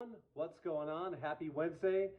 everyone. What's going on? Happy Wednesday.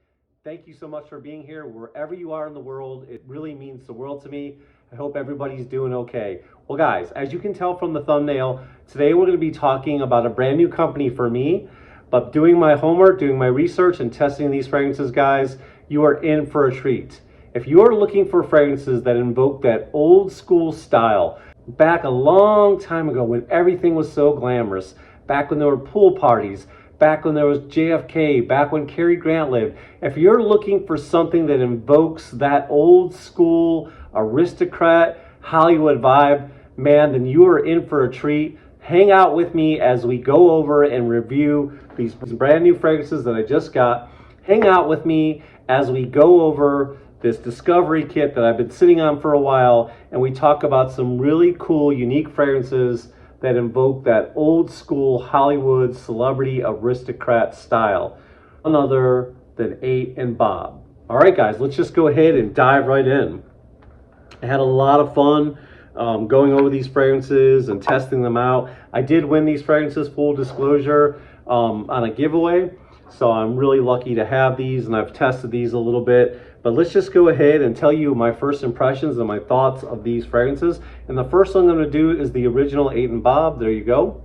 Thank you so much for being here wherever you are in the world. It really means the world to me. I hope everybody's doing okay. Well, guys, as you can tell from the thumbnail, today we're going to be talking about a brand new company for me. But doing my homework, doing my research, and testing these fragrances, guys, you are in for a treat. If you are looking for fragrances that invoke that old school style, back a long time ago when everything was so glamorous, back when there were pool parties, back when there was JFK, back when Cary Grant lived. If you're looking for something that invokes that old school aristocrat Hollywood vibe, man, then you are in for a treat. Hang out with me as we go over and review these brand new fragrances that I just got. Hang out with me as we go over this discovery kit that I've been sitting on for a while, and we talk about some really cool, unique fragrances that invoke that old school Hollywood celebrity aristocrat style. None other than 8 and Bob. All right, guys, let's just go ahead and dive right in. I had a lot of fun going over these fragrances and testing them out. I did win these fragrances, full disclosure, on a giveaway. So I'm really lucky to have these, and I've tested these a little bit. But let's just go ahead and tell you my first impressions and my thoughts of these fragrances. And the first one I'm going to do is the original 8 and Bob. There you go.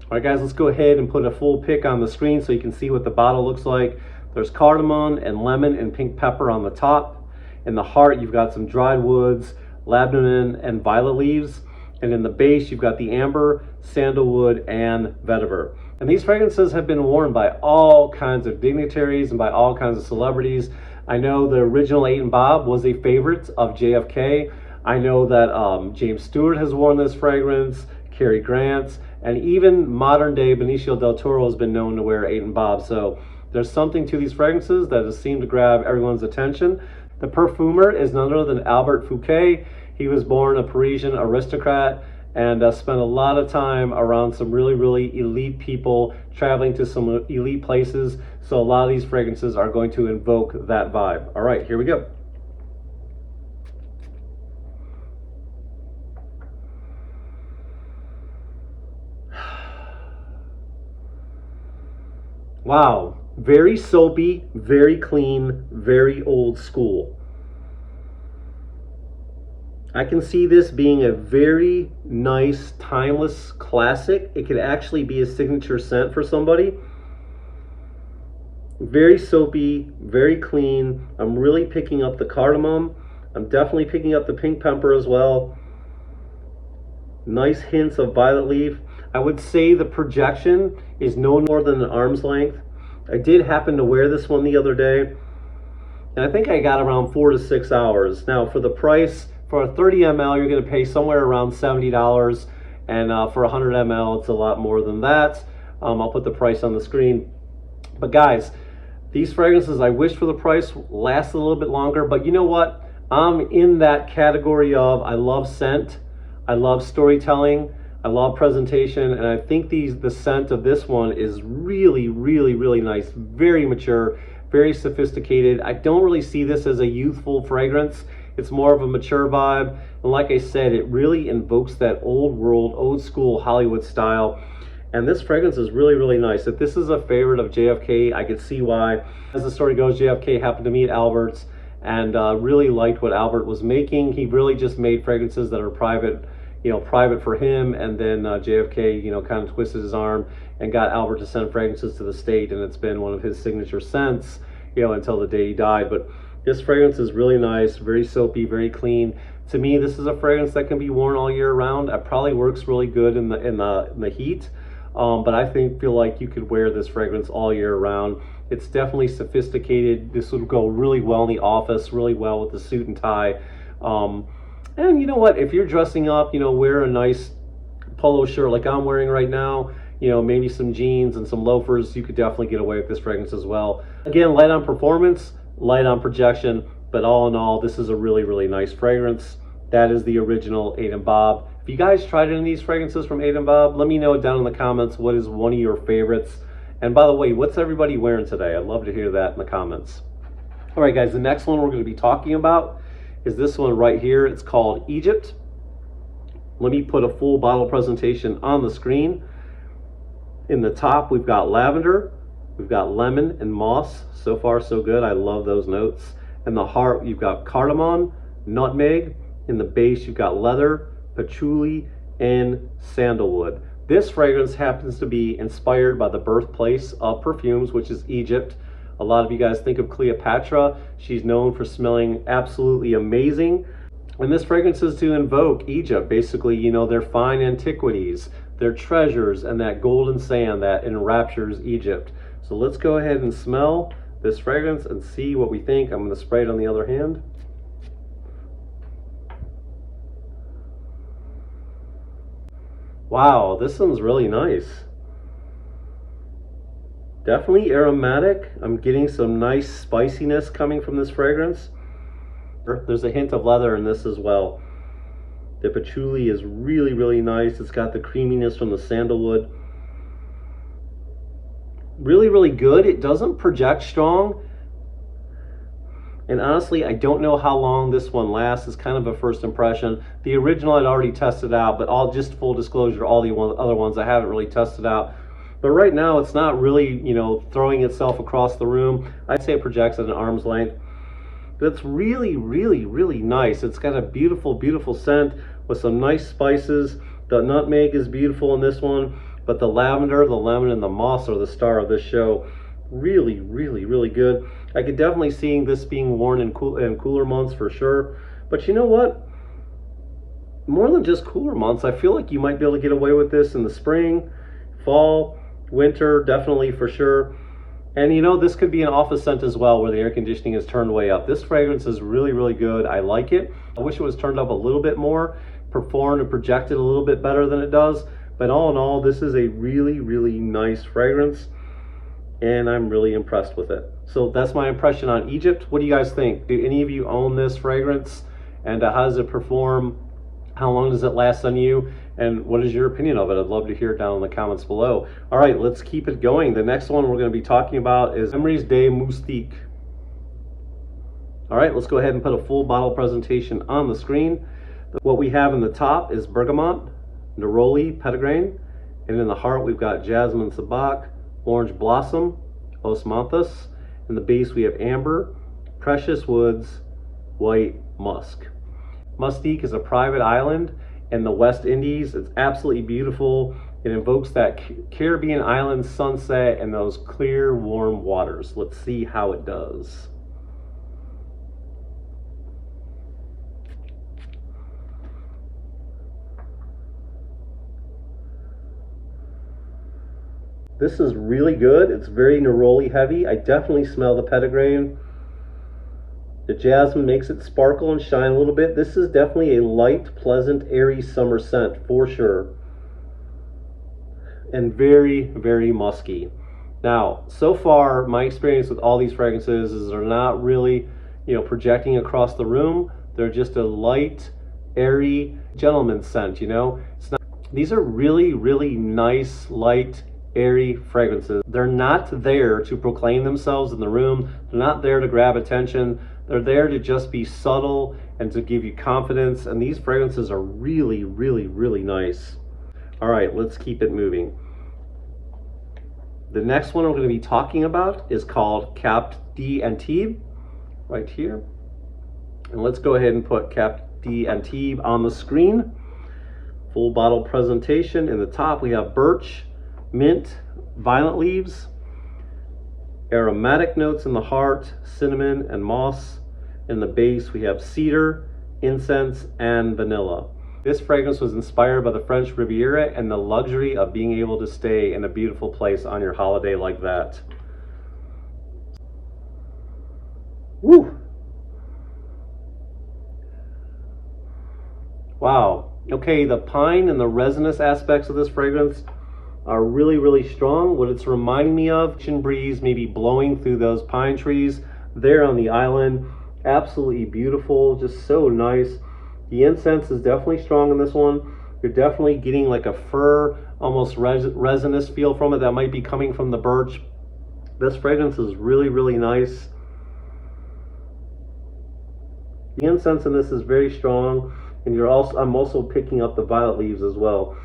All right, guys, let's go ahead and put a full pic on the screen so you can see what the bottle looks like. There's cardamom and lemon and pink pepper on the top. In the heart, you've got some dried woods, labdanum, and violet leaves. And in the base, you've got the amber, sandalwood, and vetiver. And these fragrances have been worn by all kinds of dignitaries and by all kinds of celebrities. I know the original 8 and Bob was a favorite of JFK. I know that James Stewart has worn this fragrance, Cary Grant, and even modern day Benicio del Toro has been known to wear 8 and Bob. So there's something to these fragrances that has seemed to grab everyone's attention. The perfumer is none other than Albert Fouquet. He was born a Parisian aristocrat and spent a lot of time around some really elite people, traveling to some elite places. So a lot of these fragrances are going to invoke that vibe. All right, here we go. Wow, very soapy, very clean, very old school. I can see this being a very nice, timeless classic. It could actually be a signature scent for somebody. Very soapy, very clean. I'm really picking up the cardamom. I'm definitely picking up the pink pepper as well. Nice hints of violet leaf. I would say the projection is no more than an arm's length. I did happen to wear this one the other day, and I think I got around 4 to 6 hours. Now, for the price, for a 30 ml, you're going to pay somewhere around $70, and for 100 ml, it's a lot more than that. I'll put the price on the screen. But guys, these fragrances, I wish for the price last a little bit longer, but you know what? I'm in that category of I love scent, I love storytelling, I love presentation, and I think the scent of this one is really nice, very mature, very sophisticated. I don't really see this as a youthful fragrance. It's more of a mature vibe, and like I said, it really invokes that old world, old school Hollywood style. And this fragrance is really nice. If this is a favorite of JFK, I could see why. As the story goes, JFK happened to meet Albert and really liked what Albert was making. He really just made fragrances that are private, private for him. And then JFK, kind of twisted his arm and got Albert to send fragrances to the state, and it's been one of his signature scents, until the day he died. But this fragrance is really nice, very soapy, very clean. To me, this is a fragrance that can be worn all year round. It probably works really good in the heat, but I feel like you could wear this fragrance all year round. It's definitely sophisticated. This would go really well in the office, really well with the suit and tie. And you know what? If you're dressing up, wear a nice polo shirt like I'm wearing right now. Maybe some jeans and some loafers. You could definitely get away with this fragrance as well. Again, light on performance, light on projection, but all in all, this is a really nice fragrance. That is the original 8 and Bob. If you guys tried any of these fragrances from 8 and Bob, let me know down in the comments what is one of your favorites. And by the way, what's everybody wearing today? I'd love to hear that in the comments. All right, guys, the next one we're going to be talking about is this one right here. It's called Egypt. Let me put a full bottle presentation on the screen. In the top, we've got lavender, we've got lemon and moss. So far so good, I love those notes. In the heart, you've got cardamom, nutmeg. In the base, you've got leather, patchouli, and sandalwood. This fragrance happens to be inspired by the birthplace of perfumes, which is Egypt. A lot of you guys think of Cleopatra. She's known for smelling absolutely amazing. And this fragrance is to invoke Egypt, basically, you know, their fine antiquities, their treasures, and that golden sand that enraptures Egypt. So let's go ahead and smell this fragrance and see what we think. I'm going to spray it on the other hand. Wow, this one's really nice. Definitely aromatic. I'm getting some nice spiciness coming from this fragrance. There's a hint of leather in this as well. The patchouli is really, really nice. It's got the creaminess from the sandalwood. Really, really good. It doesn't project strong. And honestly, I don't know how long this one lasts. It's kind of a first impression. The original I'd already tested out, but all, just full disclosure, all the other ones I haven't really tested out. But right now, it's not really, you know, throwing itself across the room. I'd say it projects at an arm's length. But it's really, really, really nice. It's got a beautiful, beautiful scent with some nice spices. The nutmeg is beautiful in this one, but the lavender, the lemon, and the moss are the star of this show. Really, really, really good. I could definitely see this being worn in cooler months for sure. But you know what? More than just cooler months, I feel like you might be able to get away with this in the spring, fall, winter, definitely for sure. And you know, this could be an office scent as well, where the air conditioning is turned way up. This fragrance is really, really good. I like it. I wish it was turned up a little bit more, performed and projected a little bit better than it does. But all in all, this is a really, really nice fragrance, and I'm really impressed with it. So that's my impression on Egypt. What do you guys think? Do any of you own this fragrance? And how does it perform? How long does it last on you? And what is your opinion of it? I'd love to hear it down in the comments below. All right, let's keep it going. The next one we're going to be talking about is Memories de Mustique. All right, let's go ahead and put a full bottle presentation on the screen. What we have in the top is bergamot, neroli, petitgrain, and in the heart we've got jasmine sabac, orange blossom, osmanthus. In the base we have amber, precious woods, white musk. Mustique is a private island in the West Indies. It's absolutely beautiful. It invokes that Caribbean island sunset and those clear, warm waters. Let's see how it does. This is really good. It's very neroli heavy. I definitely smell the petitgrain. The jasmine makes it sparkle and shine a little bit. This is definitely a light, pleasant, airy summer scent for sure. And very, very musky. Now, so far, my experience with all these fragrances is they're not really, you know, projecting across the room. They're just a light, airy, gentleman's scent, you know? It's not, these are really, really nice, light, airy fragrances. They're not there to proclaim themselves in the room. They're not there to grab attention. They're there to just be subtle and to give you confidence. And these fragrances are really, really, really nice. All right, let's keep it moving. The next one we're going to be talking about is called Cap d'Antibes, right here. And let's go ahead and put Cap d'Antibes on the screen. Full bottle presentation. In the top we have birch, mint, violet leaves, aromatic notes in the heart, cinnamon and moss. In the base we have cedar, incense, and vanilla. This fragrance was inspired by the French Riviera and the luxury of being able to stay in a beautiful place on your holiday like that. Woo! Wow. Okay, the pine and the resinous aspects of this fragrance are really, really strong. What it's reminding me of, ocean breeze maybe blowing through those pine trees there on the island. Absolutely beautiful, just so nice. The incense is definitely strong in this one. You're definitely getting like a fir, almost resinous feel from it that might be coming from the birch. This fragrance is really, really nice. The incense in this is very strong, and I'm also picking up the violet leaves as well.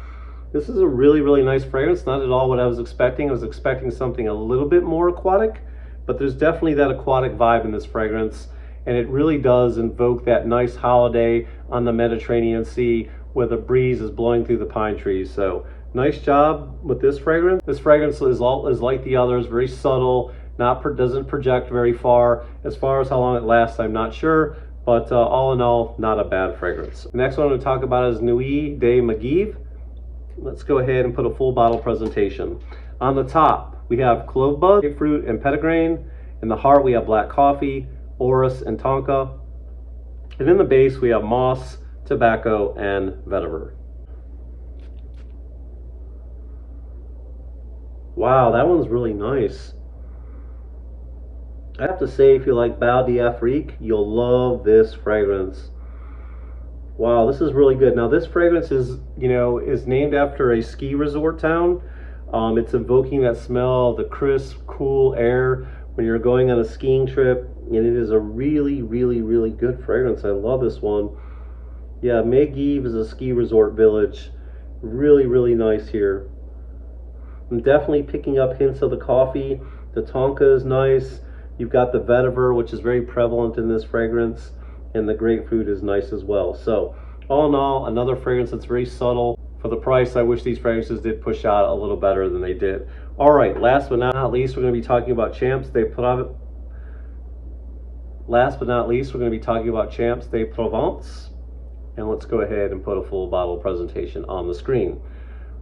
This is a really, really nice fragrance. Not at all what I was expecting. I was expecting something a little bit more aquatic, but there's definitely that aquatic vibe in this fragrance, and it really does invoke that nice holiday on the Mediterranean Sea where the breeze is blowing through the pine trees. So nice job with this fragrance. This fragrance is like the others, very subtle, doesn't project very far. As far as how long it lasts, I'm not sure, but all in all, not a bad fragrance. The next one I'm going to talk about is Nuit de Megeve. Let's go ahead and put a full bottle presentation. On the top, we have clove bud, grapefruit, and petitgrain. In the heart, we have black coffee, orris, and tonka. And in the base, we have moss, tobacco, and vetiver. Wow, that one's really nice. I have to say, if you like Bal d'Afrique, you'll love this fragrance. Wow, this is really good. Now this fragrance is, is named after a ski resort town. It's invoking that smell, the crisp, cool air when you're going on a skiing trip, and it is a really, really, really good fragrance. I love this one. Yeah, Megeve is a ski resort village. Really, really nice here. I'm definitely picking up hints of the coffee. The tonka is nice. You've got the vetiver, which is very prevalent in this fragrance, and the grapefruit is nice as well. So all in all, another fragrance that's very subtle. For the price, I wish these fragrances did push out a little better than they did. All right, last but not least, we're going to be talking about Champs de Provence. Last but not least, we're going to be talking about Champs de Provence. And let's go ahead and put a full bottle presentation on the screen.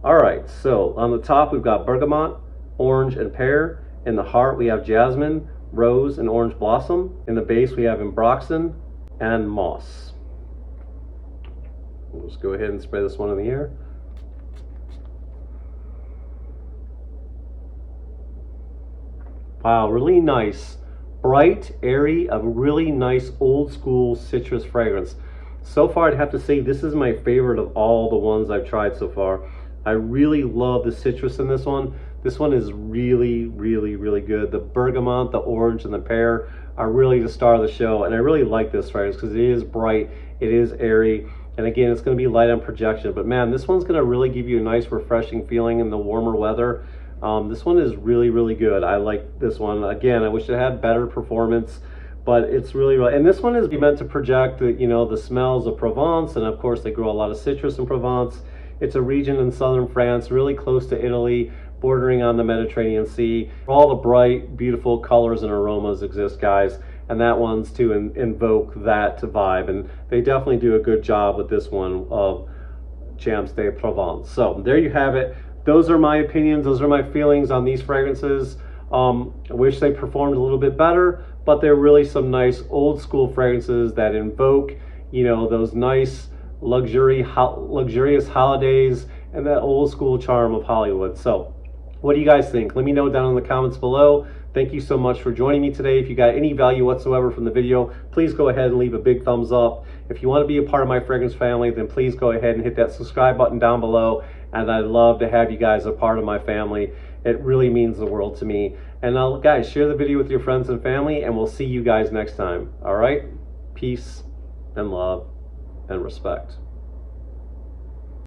All right, so on the top, we've got bergamot, orange, and pear. In the heart, we have jasmine, rose, and orange blossom. In the base, we have ambroxan and moss. We'll just go ahead and spray this one in the air. Wow, really nice, bright, airy, a really nice old school citrus fragrance. So far, I'd have to say this is my favorite of all the ones I've tried so far. I really love the citrus in this one. This one is really, really, really good. The bergamot, the orange, and the pear are really the star of the show, and I really like this fragrance because it is bright, it is airy, and again, it's going to be light on projection. But man, this one's going to really give you a nice, refreshing feeling in the warmer weather. This one is really, really good. I like this one. Again, I wish it had better performance, but it's really, and this one is meant to project the, the smells of Provence, and of course they grow a lot of citrus in Provence. It's a region in southern France, really close to Italy, bordering on the Mediterranean Sea. All the bright, beautiful colors and aromas exist, guys, and that one's to invoke that vibe, and they definitely do a good job with this one of Champs de Provence. So there you have it. Those are my opinions, those are my feelings on these fragrances. I wish they performed a little bit better, but they're really some nice old school fragrances that invoke, those nice luxurious holidays and that old school charm of Hollywood. So what do you guys think? Let me know down in the comments below. Thank you so much for joining me today. If you got any value whatsoever from the video, please go ahead and leave a big thumbs up. If you want to be a part of my fragrance family, then please go ahead and hit that subscribe button down below. And I'd love to have you guys a part of my family. It really means the world to me. And guys, share the video with your friends and family, and we'll see you guys next time. All right? Peace and love and respect.